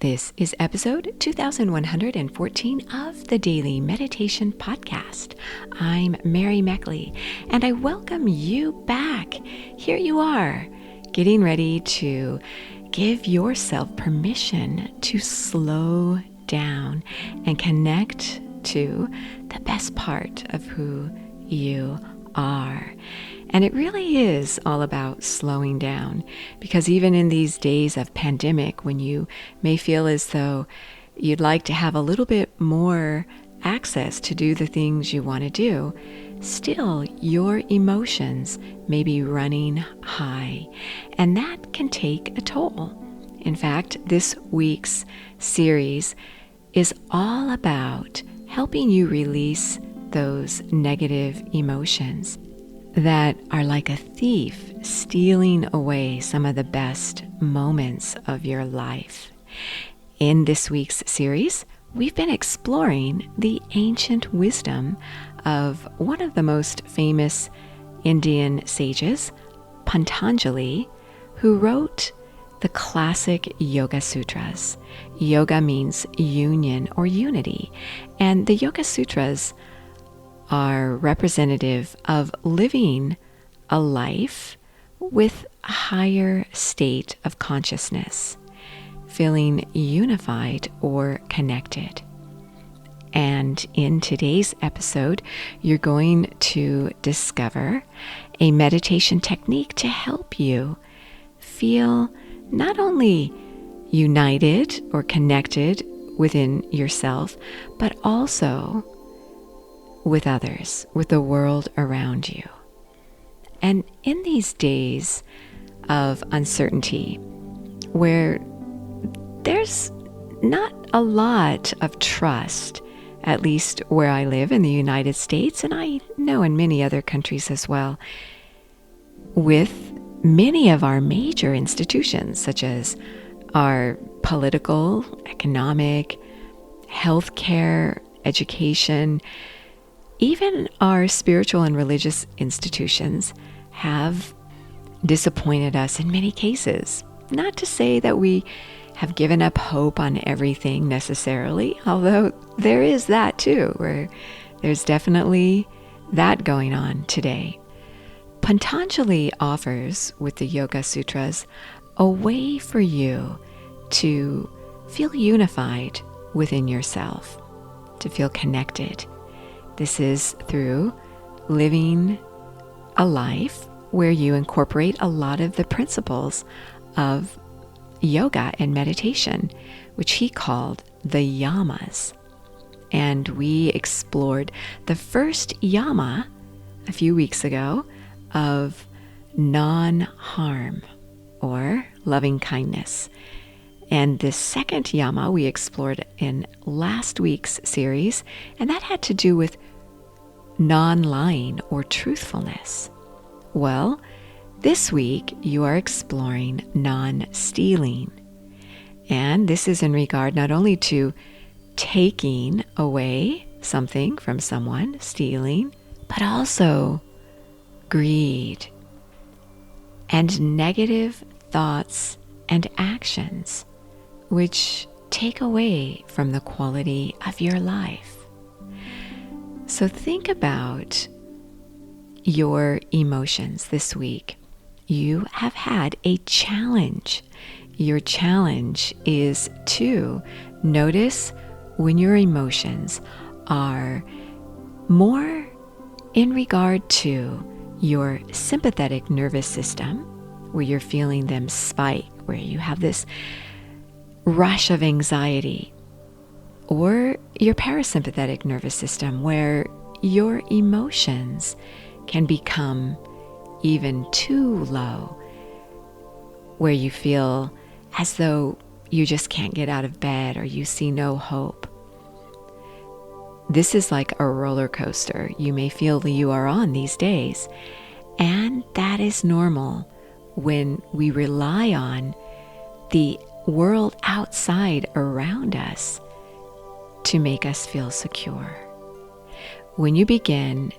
This is episode 2114 of the Daily Meditation Podcast. I'm Mary Meckley, and I welcome you back. Here you are, getting ready to give yourself permission to slow down and connect to the best part of who you are. And it really is all about slowing down, because even in these days of pandemic, when you may feel as though you'd like to have a little bit more access to do the things you want to do, still your emotions may be running high, and that can take a toll. In fact, this week's series is all about helping you release those negative emotions that are like a thief stealing away some of the best moments of your life. In this week's series, we've been exploring the ancient wisdom of one of the most famous Indian sages, Patanjali, who wrote the classic Yoga Sutras. Yoga means union or unity, and the Yoga Sutras are representative of living a life with a higher state of consciousness, feeling unified or connected. And in today's episode, you're going to discover a meditation technique to help you feel not only united or connected within yourself, but also with others, with the world around you. And in these days of uncertainty, where there's not a lot of trust, at least where I live in the United States, and I know in many other countries as well, with many of our major institutions, such as our political, economic, healthcare, education, even our spiritual and religious institutions have disappointed us in many cases. Not to say that we have given up hope on everything necessarily, although there is that too, where there's definitely that going on today. Patanjali offers, with the Yoga Sutras, a way for you to feel unified within yourself, to feel connected. This is through living a life where you incorporate a lot of the principles of yoga and meditation, which he called the yamas. And we explored the first yama a few weeks ago of non-harm or loving kindness. And the second yama we explored in last week's series, and that had to do with non-lying or truthfulness. Well, this week you are exploring non-stealing. And this is in regard not only to taking away something from someone, stealing, but also greed and negative thoughts and actions which take away from the quality of your life. So think about your emotions this week. You have had a challenge. Your challenge is to notice when your emotions are more in regard to your sympathetic nervous system, where you're feeling them spike, where you have this rush of anxiety, or your parasympathetic nervous system, where your emotions can become even too low, where you feel as though you just can't get out of bed or you see no hope. This is like a roller coaster you may feel that you are on these days, and that is normal when we rely on the world outside around us to make us feel secure. When you begin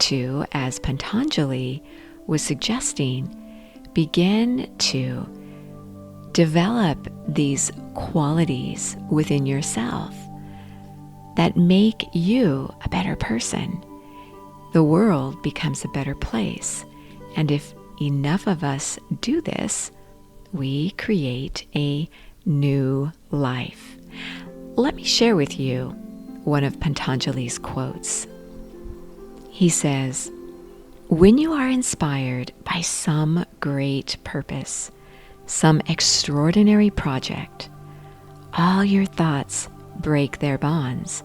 to, as Patanjali was suggesting, begin to develop these qualities within yourself that make you a better person, the world becomes a better place. And if enough of us do this, we create a new life. Let me share with you one of Patanjali's quotes. He says, "When you are inspired by some great purpose, some extraordinary project, all your thoughts break their bonds.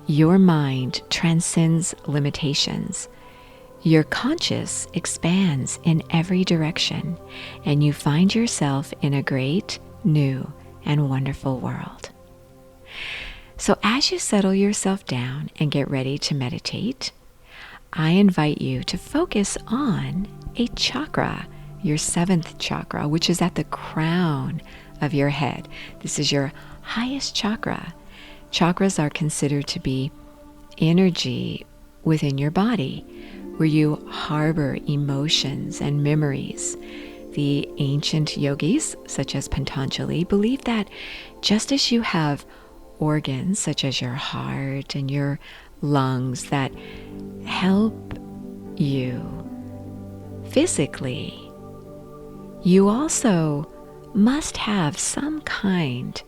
Your mind transcends limitations. Your conscious expands in every direction, and you find yourself in a great, new, and wonderful world." So as you settle yourself down and get ready to meditate, I invite you to focus on a chakra, your seventh chakra, which is at the crown of your head. This is your highest chakra. Chakras are considered to be energy within your body, where you harbor emotions and memories. The ancient yogis, such as Patanjali, believe that just as you have organs such as your heart and your lungs that help you physically, you also must have some kind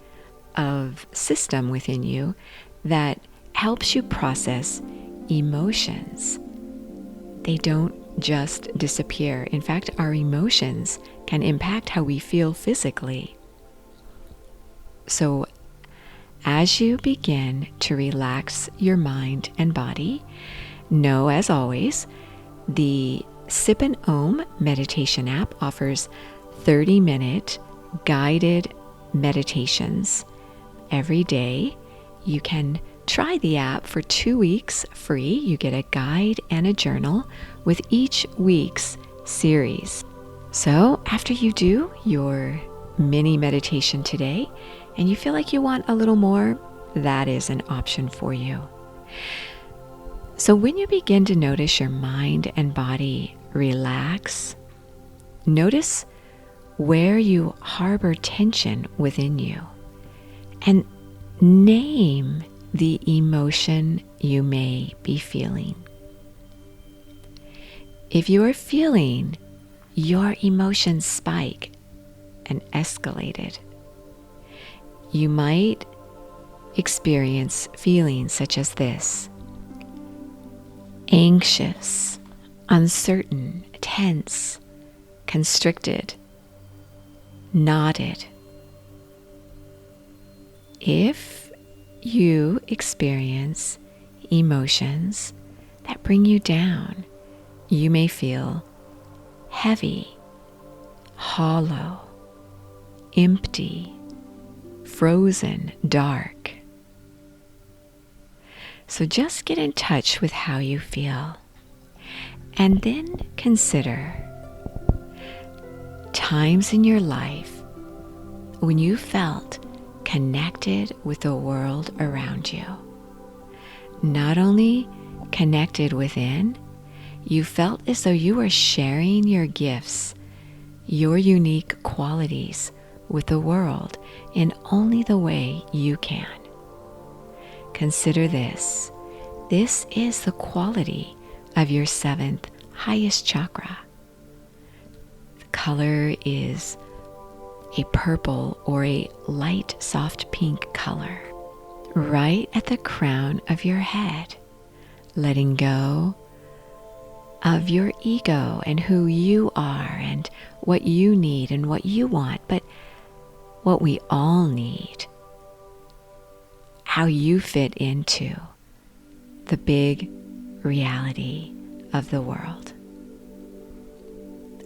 of system within you that helps you process emotions. They don't just disappear. In fact, our emotions can impact how we feel physically. So as you begin to relax your mind and body, know, as always, the Sip and Om meditation app offers 30-minute guided meditations every day. You can try the app for 2 weeks free. You get a guide and a journal with each week's series. So after you do your mini meditation today and you feel like you want a little more, that is an option for you. So when you begin to notice your mind and body relax, notice where you harbor tension within you and name the emotion you may be feeling. If you are feeling your emotions spike and escalated, you might experience feelings such as this: anxious, uncertain, tense, constricted, knotted. If you experience emotions that bring you down, you may feel heavy, hollow, empty, frozen, dark. So just get in touch with how you feel, and then consider times in your life when you felt connected with the world around you. Not only connected within, you felt as though you were sharing your gifts, your unique qualities with the world in only the way you can. Consider this. This is the quality of your seventh highest chakra. The color is a purple or a light soft pink color, right at the crown of your head, letting go of your ego and who you are and what you need and what you want, but what we all need, how you fit into the big reality of the world.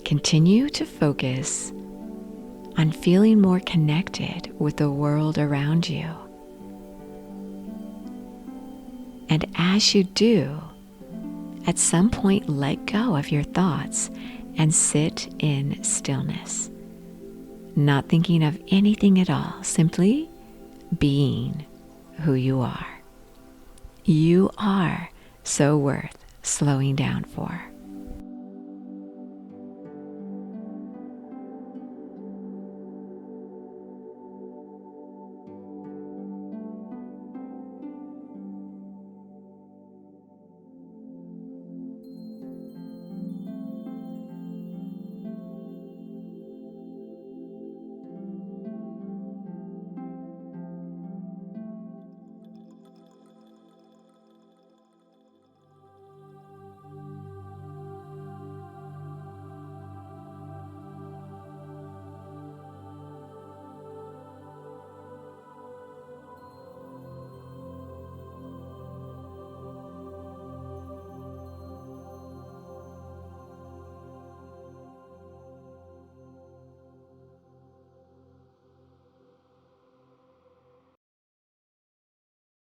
Continue to focus on feeling more connected with the world around you. And as you do, at some point let go of your thoughts and sit in stillness, not thinking of anything at all, simply being who you are. You are so worth slowing down for.